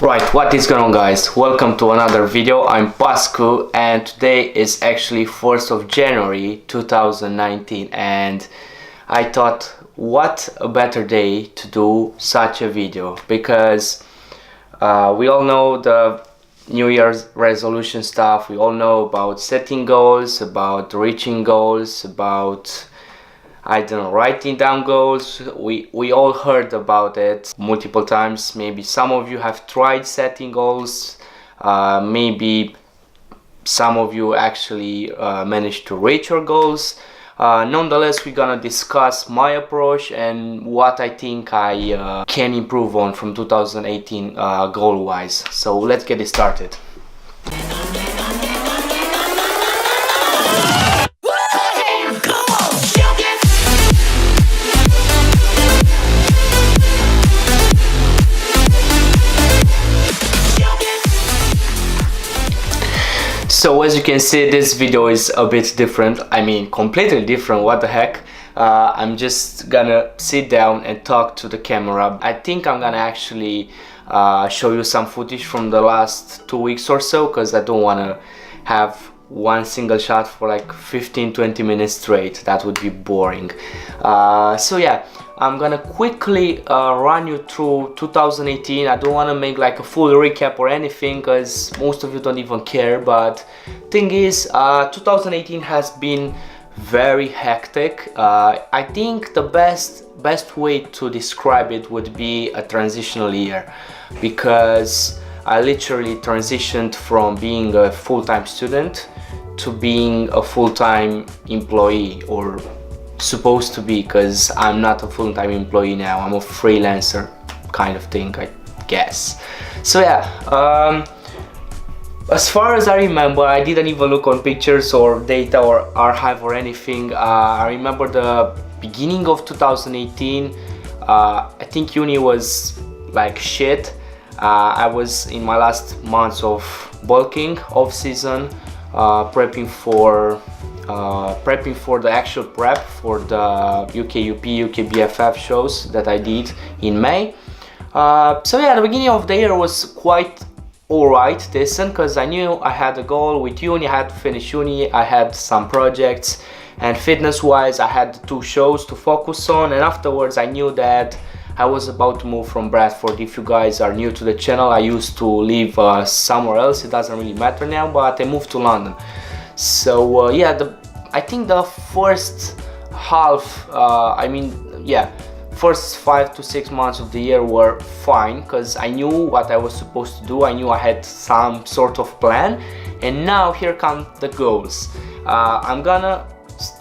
Right, what is going on, guys? Welcome to another video. I'm Pascu and today is actually 4th of January 2019 and I thought what a better day to do such a video because we all know the New Year's resolution stuff. We all know about setting goals, about reaching goals, about I don't know, writing down goals. We all heard about it multiple times. Maybe some of you have tried setting goals. Maybe some of you actually managed to reach your goals. Nonetheless, we're gonna discuss my approach and what I think I can improve on from 2018 goal-wise. So let's get it started. So as you can see, this video is a bit different. I mean, completely different, what the heck. I'm just gonna sit down and talk to the camera. I think I'm gonna actually show you some footage from the last 2 weeks or so, because I don't want to have one single shot for like 15-20 minutes straight. That would be boring. So yeah, I'm gonna quickly run you through 2018. I don't want to make like a full recap or anything because most of you don't even care, but thing is 2018 has been very hectic. I think the best way to describe it would be a transitional year, because I literally transitioned from being a full-time student to being a full-time employee, or supposed to be, because I'm not a full-time employee now. I'm a freelancer kind of thing, I guess. So yeah, as far as I remember, I didn't even look on pictures or data or archive or anything. I remember the beginning of 2018. I think uni was like shit. I was in my last months of bulking off season, prepping for the actual prep for the UKUP, UKBFF shows that I did in May. So yeah, the beginning of the year was quite alright, decent, because I knew I had a goal with uni. I had to finish uni, I had some projects, and fitness wise I had 2 shows to focus on, and afterwards I knew that I was about to move from Bradford. If you guys are new to the channel, I used to live somewhere else. It doesn't really matter now, but I moved to London. So yeah, I think the first half, first 5 to 6 months of the year were fine, because I knew what I was supposed to do. I knew I had some sort of plan, and now here come the goals. I'm gonna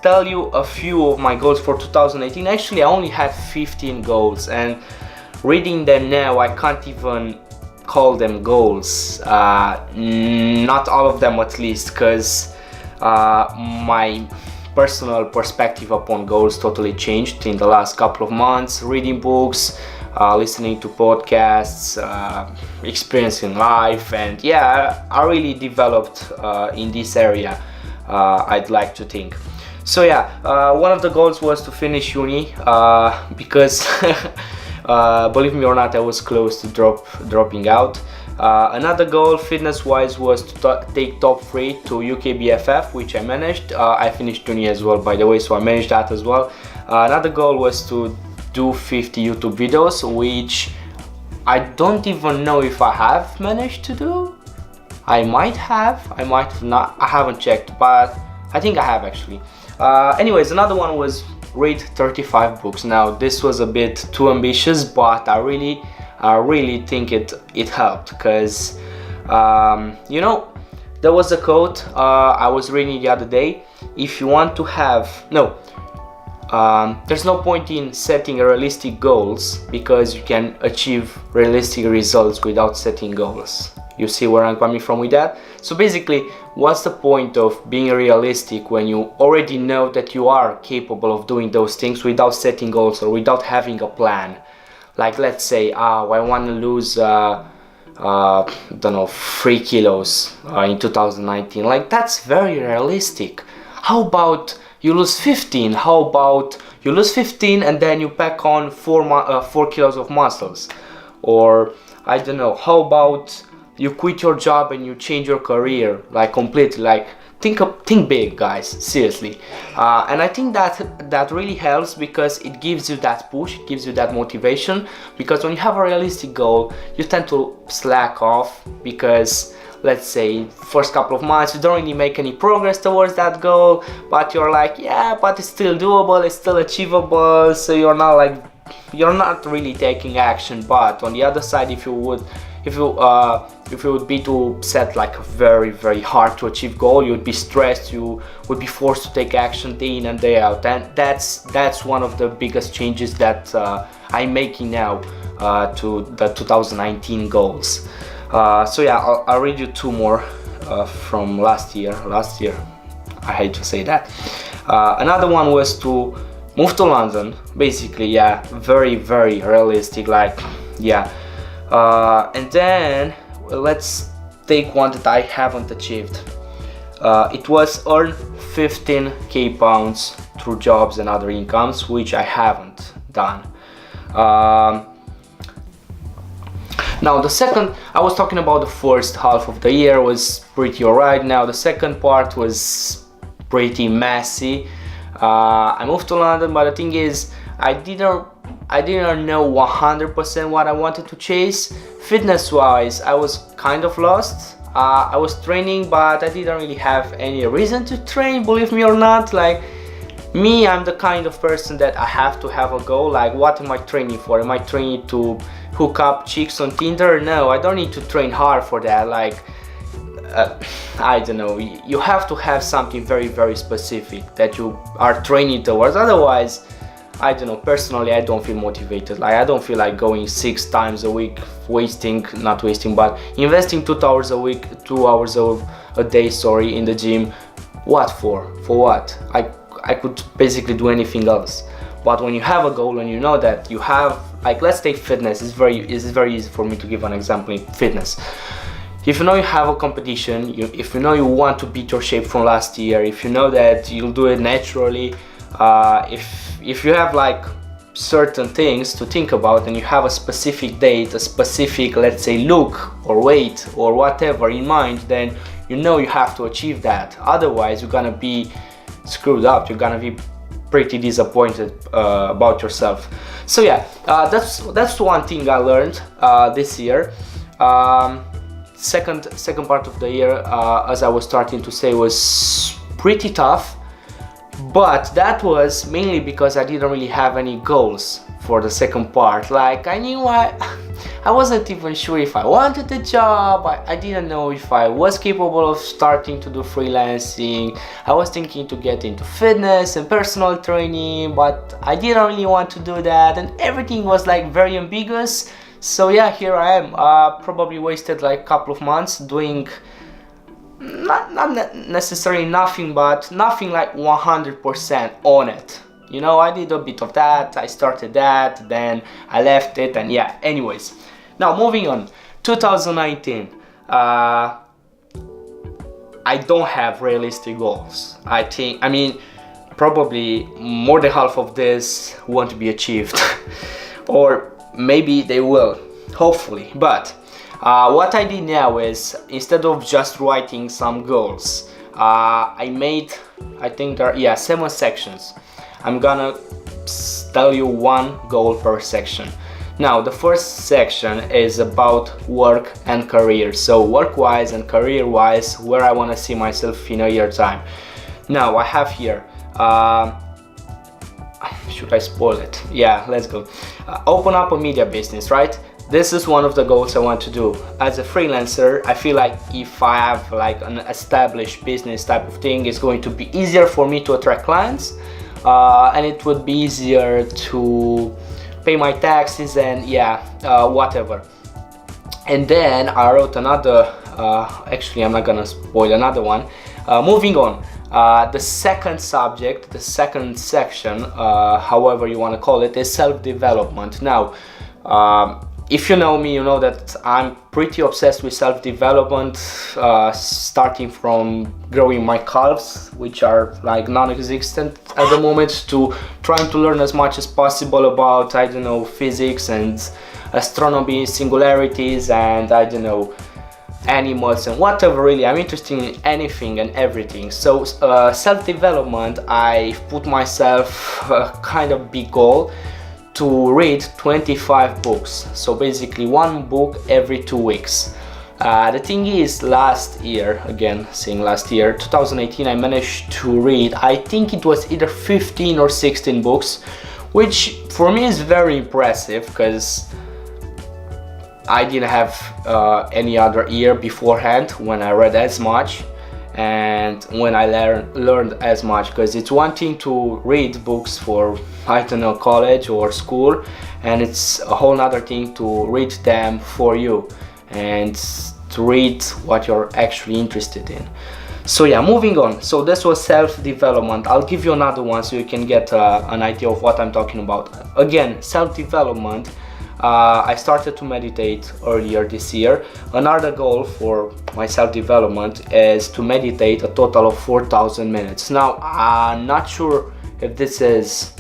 tell you a few of my goals for 2018. Actually, I only had 15 goals, and reading them now, I can't even call them goals. Not all of them, at least, because my personal perspective upon goals totally changed in the last couple of months. Reading books, listening to podcasts, experiencing life, and yeah, I really developed in this area, I'd like to think. So yeah, one of the goals was to finish uni, because believe me or not, I was close to dropping out. Another goal fitness wise was to take top 3 to UKBFF, which I managed. I finished uni as well, by the way, so I managed that as well. Another goal was to do 50 YouTube videos, which I don't even know if I have managed to do. I might have not, I haven't checked, but I think I have actually. Anyways, another one was read 35 books. Now this was a bit too ambitious, but I really think it helped, because you know, there was a quote I was reading the other day. If you want to have there's no point in setting realistic goals, because you can achieve realistic results without setting goals. You see where I'm coming from with that? So basically, what's the point of being realistic when you already know that you are capable of doing those things without setting goals or without having a plan? Like, let's say, I want to lose, don't know, 3 kilos in 2019. Like, that's very realistic. How about you lose 15? How about you lose 15 and then you pack on 4 kilos of muscles? Or I don't know, how about you quit your job and you change your career like completely? Like think big, guys, seriously. And I think that really helps, because it gives you that push, it gives you that motivation. Because when you have a realistic goal, you tend to slack off, because let's say first couple of months you don't really make any progress towards that goal, but you're like, yeah, but it's still doable, it's still achievable, so you're not really taking action. But on the other side, if you would be to set like a very, very hard to achieve goal, you would be stressed, you would be forced to take action day in and day out. And that's one of the biggest changes that I'm making now to the 2019 goals. So yeah, I'll read you two more from last year. I hate to say that. Another one was to move to London. Basically, yeah, very, very realistic, like, yeah. And then let's take one that I haven't achieved. It was earn 15k pounds through jobs and other incomes, which I haven't done. Now the second, I was talking about the first half of the year was pretty alright. Now the second part was pretty messy. I moved to London, but the thing is, I didn't know 100% what I wanted to chase. Fitness wise, I was kind of lost. I was training, but I didn't really have any reason to train, believe me or not. Like me, I'm the kind of person that I have to have a goal. Like, what am I training for? Am I training to hook up chicks on Tinder? No, I don't need to train hard for that. Like, I don't know, you have to have something very, very specific that you are training towards. Otherwise, I don't know, personally I don't feel motivated. Like, I don't feel like going 6 times a week, investing 2 hours a week, 2 hours a day, sorry, in the gym. What for? For what? I could basically do anything else. But when you have a goal and you know that you have, like, let's take fitness. It's very easy for me to give an example in fitness. If you know you have a competition, if you know you want to beat your shape from last year, if you know that you'll do it naturally, if you have like certain things to think about and you have a specific date, a specific, let's say, look or weight or whatever in mind, then you know you have to achieve that. Otherwise, you're gonna be screwed up. You're gonna be pretty disappointed about yourself. So yeah, that's one thing I learned this year. Second part of the year, as I was starting to say, was pretty tough, but that was mainly because I didn't really have any goals for the second part. Like, I knew I wasn't even sure if I wanted the job. I didn't know if I was capable of starting to do freelancing. I was thinking to get into fitness and personal training, but I didn't really want to do that, and everything was like very ambiguous. So yeah, here I am. Probably wasted like a couple of months doing not necessarily nothing, but nothing like 100% on it. You know, I did a bit of that, I started that, then I left it, and yeah, anyways. Now moving on, 2019. I don't have realistic goals. I mean, probably more than half of this won't be achieved. Or maybe they will, hopefully. But what I did now is, instead of just writing some goals, I made, I think there are 7 sections. I'm gonna tell you one goal per section. Now the first section is about work and career. So work-wise and career-wise, where I want to see myself in a year's time. Now I have here, should I spoil it? Yeah, let's go. Open up a media business, right? This is one of the goals I want to do. As a freelancer, I feel like if I have like an established business type of thing, it's going to be easier for me to attract clients, and it would be easier to pay my taxes and whatever. And then I wrote another, actually I'm not gonna spoil another one. Moving on, the second subject, the second section, however you want to call it, is self-development. Now, if you know me, you know that I'm pretty obsessed with self-development, starting from growing my calves, which are like non-existent at the moment, to trying to learn as much as possible about, I don't know, physics and astronomy, singularities, and I don't know, animals and whatever. Really, I'm interested in anything and everything. So self-development, I put myself a kind of big goal to read 25 books, so basically one book every 2 weeks. The thing is, last year, again saying last year, 2018, I managed to read, I think it was either 15 or 16 books, which for me is very impressive because I didn't have any other year beforehand when I read as much and when I learned as much, because it's one thing to read books for, I don't know, college or school, and it's a whole other thing to read them for you and to read what you're actually interested in. So yeah, moving on. So this was self-development. I'll give you another one so you can get an idea of what I'm talking about. Again, self-development. I started to meditate earlier this year. Another goal for my self-development is to meditate a total of 4,000 minutes. Now, I'm not sure if this is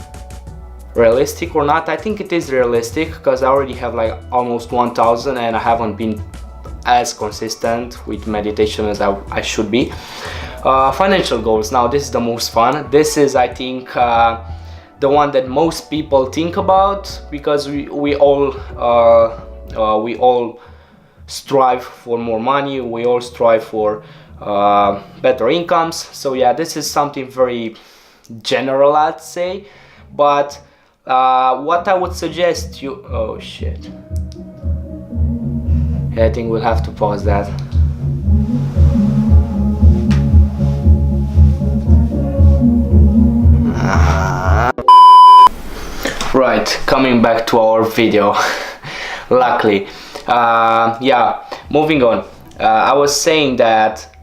realistic or not. I think it is realistic because I already have like almost 1,000 and I haven't been as consistent with meditation as I should be. Financial goals. Now, this is the most fun. This is, I think, the one that most people think about, because we all strive for more money, we all strive for better incomes. So yeah, this is something very general, I'd say, but what I would suggest you, oh shit, yeah, I think we'll have to pause that. Right, coming back to our video. Luckily, yeah, moving on. I was saying that,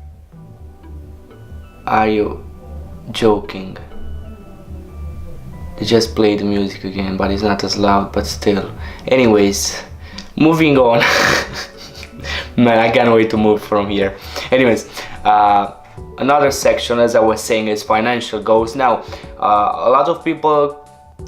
are you joking? They just played the music again, but it's not as loud, but still. Anyways, moving on. Man, I can't wait to move from here. Anyways, another section, as I was saying, is financial goals. Now, a lot of people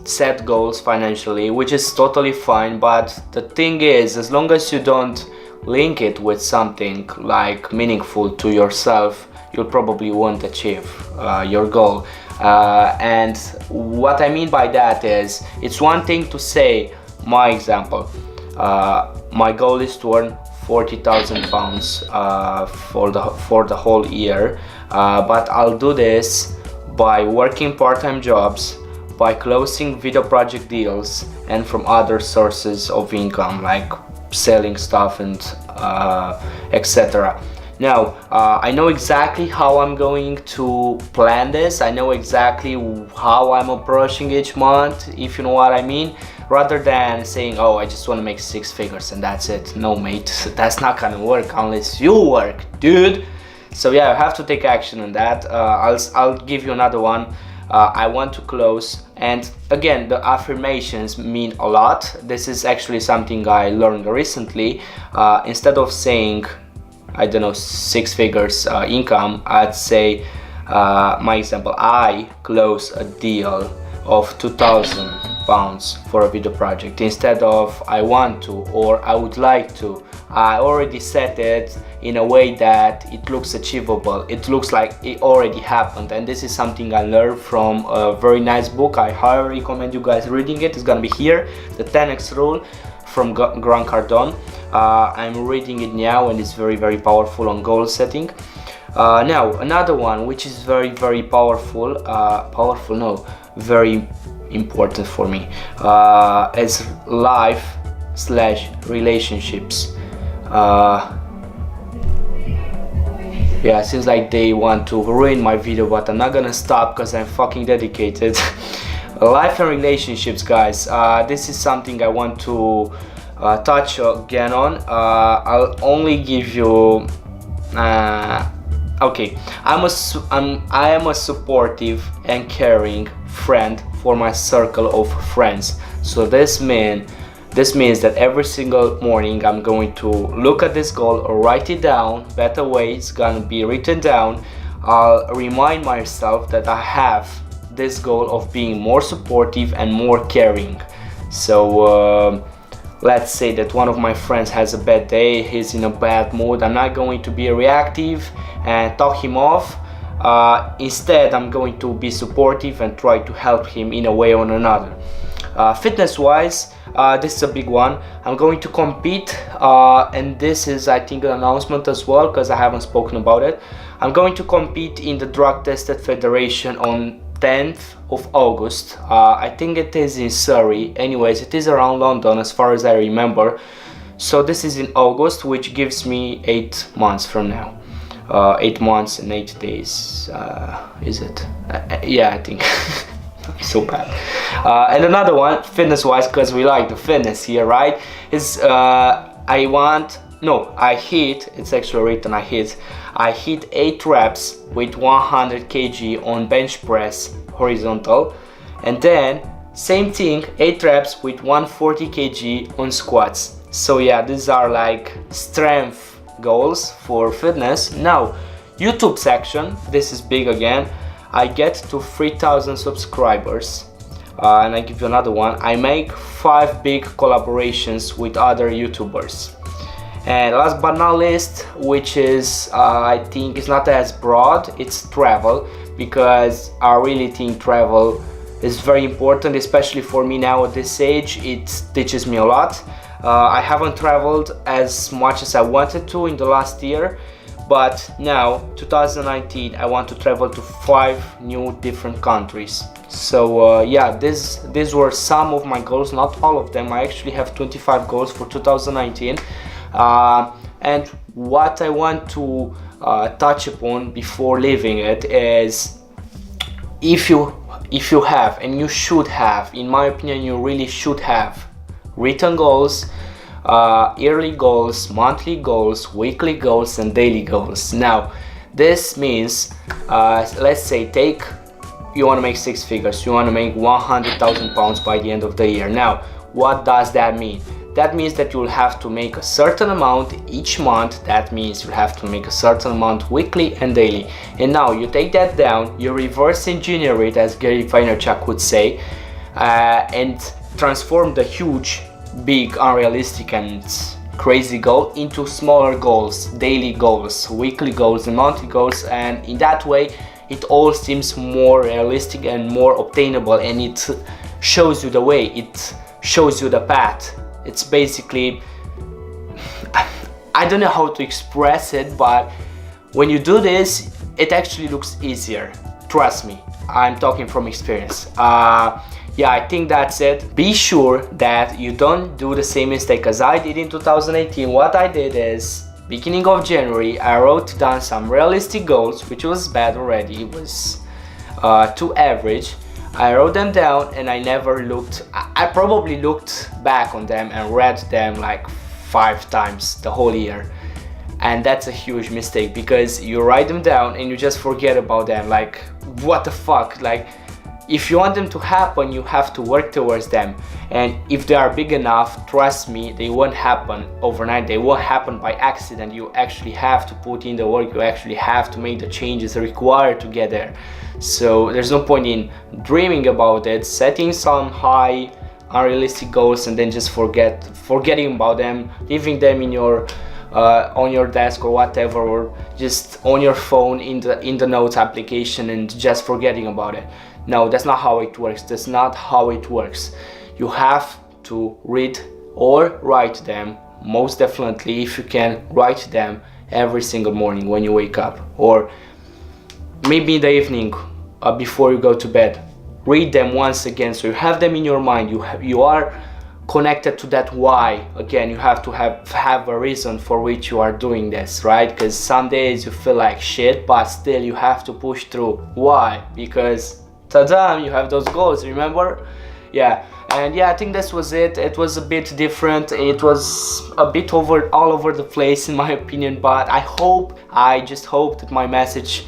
set goals financially, which is totally fine, but the thing is, as long as you don't link it with something like meaningful to yourself, you probably won't achieve your goal. And what I mean by that is, it's one thing to say, my example, my goal is to earn 40,000 pounds for the whole year, but I'll do this by working part-time jobs, by closing video project deals, and from other sources of income like selling stuff and etc. Now, I know exactly how I'm going to plan this. I know exactly how I'm approaching each month, if you know what I mean, rather than saying, oh, I just want to make 6 figures and that's it. No, mate, that's not gonna work unless you work, dude. So yeah, I have to take action on that. I'll give you another one. I want to close, and again, the affirmations mean a lot. This is actually something I learned recently. Instead of saying, I don't know, 6 figures income, I'd say, my example, I close a deal of 2,000 pounds for a video project, instead of I want to or I would like to. I already set it in a way that it looks achievable. It looks like it already happened, and this is something I learned from a very nice book. I highly recommend you guys reading it. It's gonna be here, The 10x Rule from Grant Cardone. I'm reading it now, and it's very, very powerful on goal setting. Now, another one which is very, very powerful, very important for me, is life/relationships. Yeah, it seems like they want to ruin my video, but I'm not gonna stop because I'm fucking dedicated. Life and relationships, guys. This is something I want to touch again on. I'll only give you. Okay, I am a supportive and caring friend for my circle of friends. So this means that every single morning I'm going to look at this goal or write it down. Better way, it's gonna be written down. I'll remind myself that I have this goal of being more supportive and more caring. So let's say that one of my friends has a bad day, he's in a bad mood, I'm not going to be reactive and talk him off. Instead, I'm going to be supportive and try to help him in a way or another. Fitness wise, this is a big one. I'm going to compete, and this is, I think, an announcement as well, because I haven't spoken about it. I'm going to compete in the Drug Tested Federation on 10th of August. I think it is in Surrey. Anyways, it is around London as far as I remember. So this is in August, which gives me 8 months from now. 8 months and 8 days. Is it? Yeah, I think. I'm so bad. And another one, fitness wise, because we like the fitness here, right? Is I hit, it's actually written I hit 8 reps with 100 kg on bench press horizontal, and then same thing, 8 reps with 140 kg on squats. So yeah, these are like strength goals for fitness. Now, YouTube section, this is big again. I get to 3,000 subscribers, and I give you another one. I make 5 big collaborations with other YouTubers. And last but not least, which is I think is not as broad, it's travel, because I really think travel is very important, especially for me now at this age. It teaches me a lot. I haven't traveled as much as I wanted to in the last year, but now 2019 I want to travel to 5 new different countries. So yeah, these were some of my goals, not all of them. I actually have 25 goals for 2019. And what I want to touch upon before leaving it is, if you have, and you should have, in my opinion, you really should have written goals, yearly goals, monthly goals, weekly goals, and daily goals. Now, this means, let's say, you want to make 6 figures, you want to make 100,000 pounds by the end of the year. Now, what does that mean? That means that you'll have to make a certain amount each month. That means you have to make a certain amount weekly and daily. And now you take that down, you reverse engineer it, as Gary Vaynerchuk would say, and transform the huge, big, unrealistic and crazy goal into smaller goals, daily goals, weekly goals, and monthly goals. And in that way, it all seems more realistic and more obtainable, and it shows you the way, it shows you the path. It's basically, I don't know how to express it, but when you do this, it actually looks easier. Trust me, I'm talking from experience. Yeah, I think that's it. Be sure that you don't do the same mistake as I did in 2018. What I did is, beginning of January, I wrote down some realistic goals, which was bad already. It was too average. I wrote them down and I never looked. I probably looked back on them and read them like 5 times the whole year. And that's a huge mistake, because you write them down and you just forget about them. Like, what the fuck? Like, if you want them to happen, you have to work towards them. And if they are big enough, trust me, they won't happen overnight. They won't happen by accident. You actually have to put in the work. You actually have to make the changes required to get there. So there's no point in dreaming about it, setting some high, unrealistic goals, and then just forgetting about them, leaving them in your on your desk or whatever, or just on your phone in the notes application, and just forgetting about it. No, that's not how it works. That's not how it works. You have to read or write them. Most definitely, if you can, write them every single morning when you wake up, or maybe in the evening before you go to bed. Read them once again, so you have them in your mind. You are connected to that why. Again, you have to have a reason for which you are doing this, right? Because some days you feel like shit, but still you have to push through. Why? Because ta-da, you have those goals, remember? Yeah. And yeah, I think this was it. It was a bit different. It was a bit all over the place in my opinion, but I just hope that my message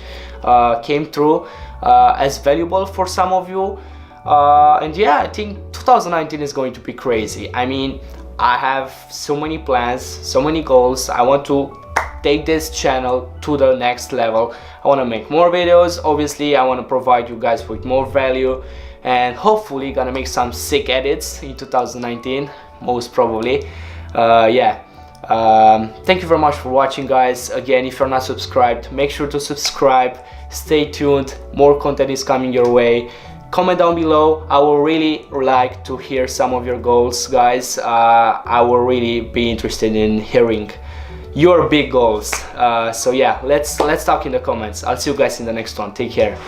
came through as valuable for some of you. And yeah, I think 2019 is going to be crazy. I mean, I have so many plans, so many goals. I want to take this channel to the next level. I want to make more videos. Obviously, I want to provide you guys with more value, and hopefully gonna make some sick edits in 2019. most probably. Yeah. Thank you very much for watching, guys. Again, if you're not subscribed, make sure to subscribe. Stay tuned, more content is coming your way. Comment down below. I will really like to hear some of your goals, guys. I will really be interested in hearing your big goals. So yeah, let's talk in the comments. I'll see you guys in the next one. Take care.